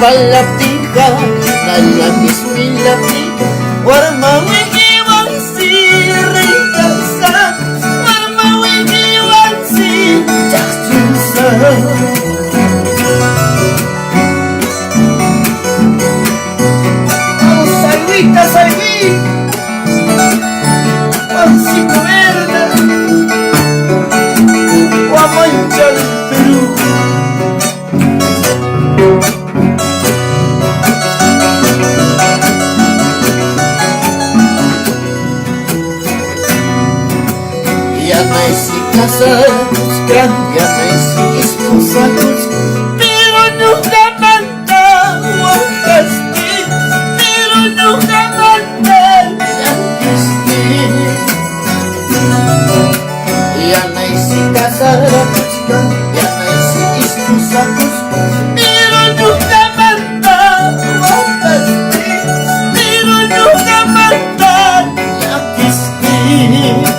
palaptika nalakis pilaptika warmawikiwan sirikasa warmawikiwan si jaksusa Saywita saywit pancita verde la mancha del Perú Casados, cambiados y esposados, pero nunca mandaban castigos, pero nunca mandaban castigos. Ya no hay casados, cambiados y esposados, pero nunca mandaban castigos, pero nunca mandaban castigos.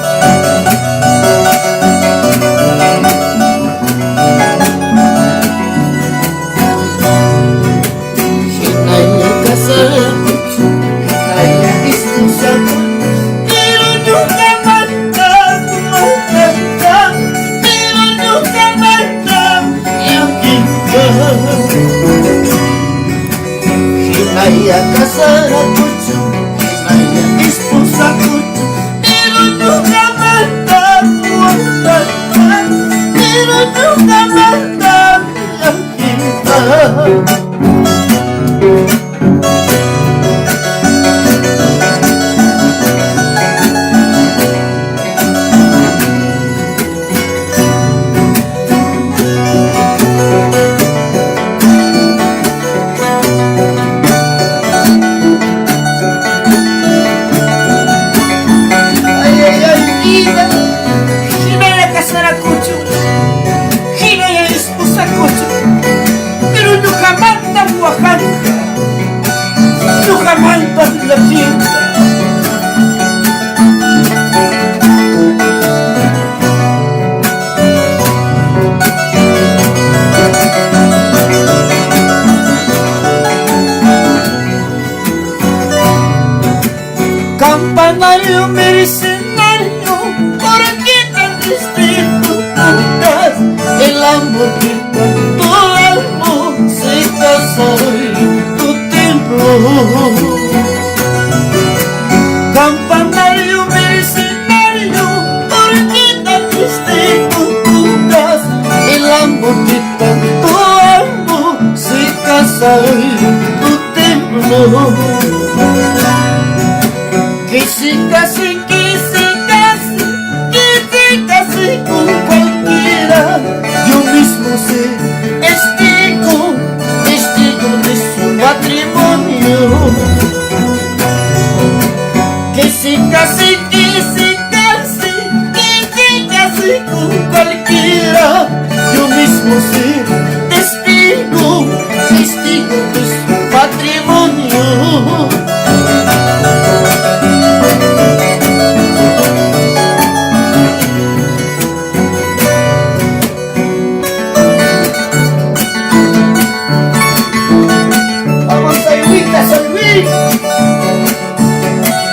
Hinaya kasara kucu, hinaya esposa kucu, pero nunca mandan guardar, pero nunca mandan la quinta. Nunca mandan la fiesta. Campanario mercenario, ¿por qué tan distinto cantas? El amor que tanto amo se casó en tu templo. Campanario mercenario, ¿por qué tan distinto cantas? El amor que tanto amo se casó en tu templo. Que se case con cualquiera. Yo mismo sé, testigo de su matrimonio. Que se case con cualquiera. Yo mismo sé, testigo de su matrimonio.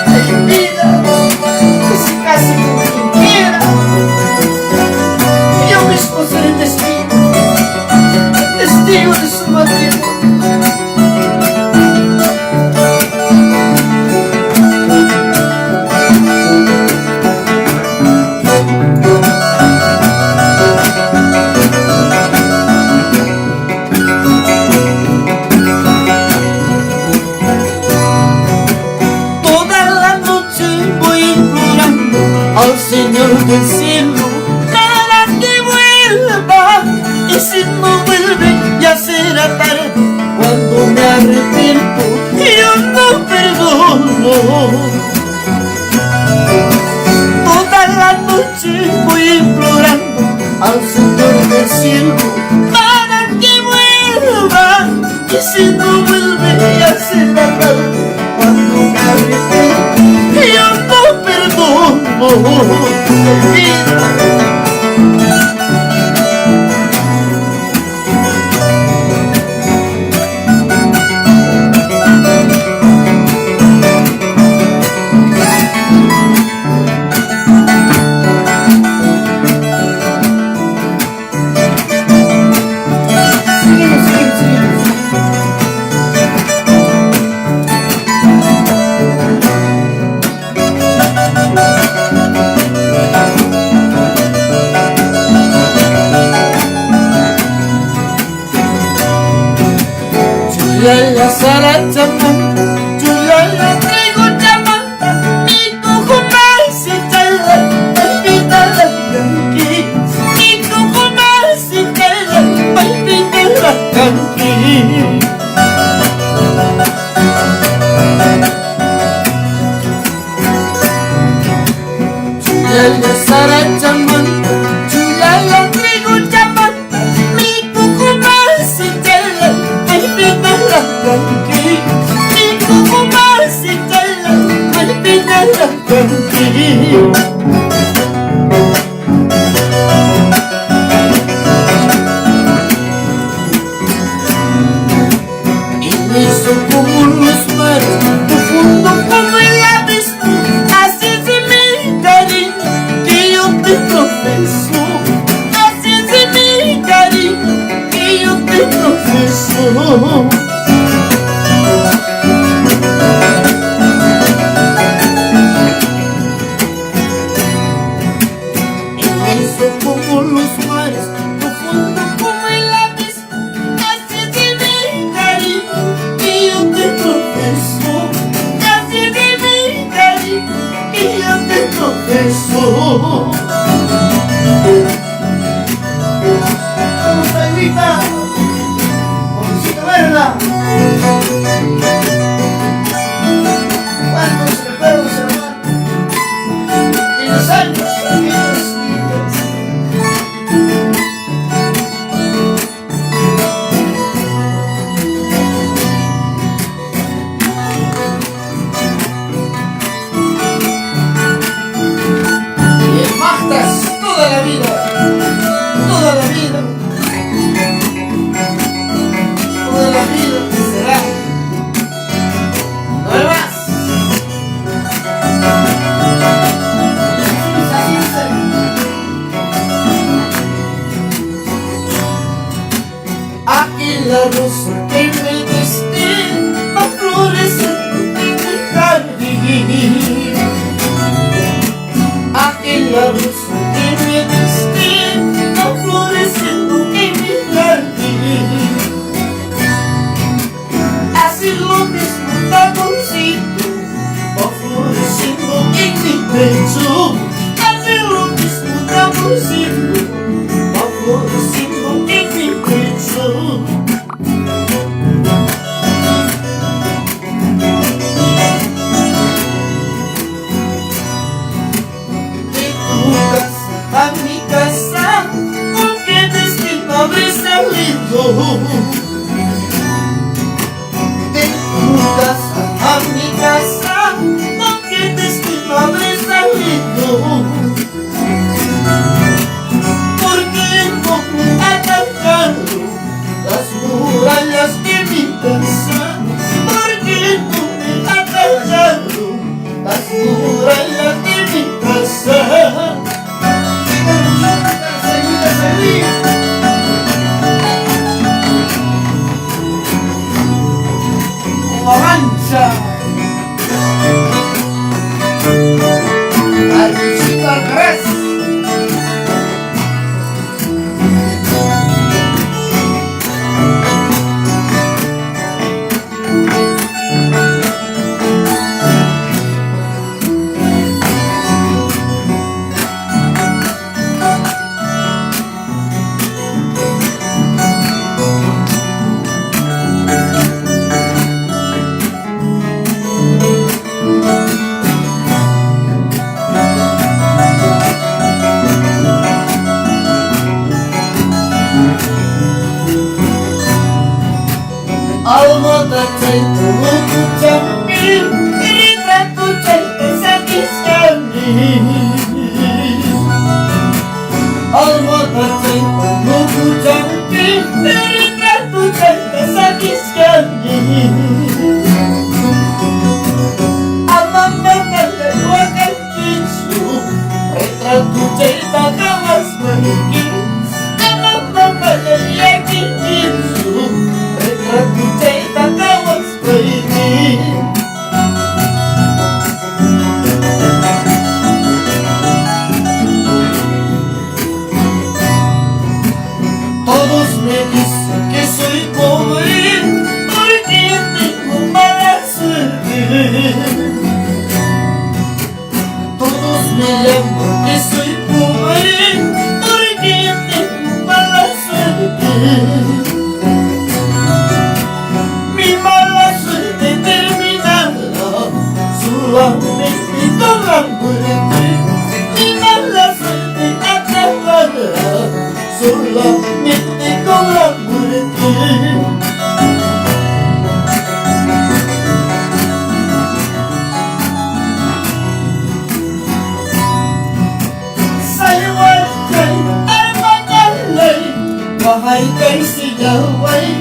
Ay, vida, que se case con quien quiera. Yo mismo seré testigo de su matrimonio. Al Señor del cielo para que vuelva, y si no vuelve ya será tarde. Cuando me arrepiento yo no perdono. Toda la noche voy implorando al Señor del cielo para que vuelva, y si no vuelve ya será tarde. Cuando me arrepiento yo no perdono. sarà llamando, yo la traigo llamando, mi cojo más y tela, palpita la canquí, mi cojo más y tela, palpita la canquí. Julia sarà llamando, Julia la traigo llamando, mi cojo más y tela, palpita la canquí, mi cojo más y tela, palpita la canquí. Inmenso como los mares, profundo como el abismo, así es de mi cariño que yo te profeso, así es de mi cariño que yo te profeso. Inmenso como los mares, profundo como el abismo, así es de mi cariño que yo te profeso, así es de mi cariño que yo te profeso. Vamos a gritar, Juancito Verla. ¿Cuántos recuerdos, hermano? Y los años, amigos. Toda la vida, toda la vida, toda la vida será, no hay más. Aquí la rosa que me diste va floreciendo en mi jardín. Aquí la rosa que me diste va floreciendo en mi jardín. Así lo mismo el amorcito va floreciendo en mi pecho. Así lo mismo el amorcito va floreciendo en mi pecho. A mi casa, ¿con qué destino habré salido? De tu casa a mi casa, ¿con qué destino habré salido? Solamente con la muerte y más la suerte acabará. Solamente con la muerte. Bahay kay sigaw ay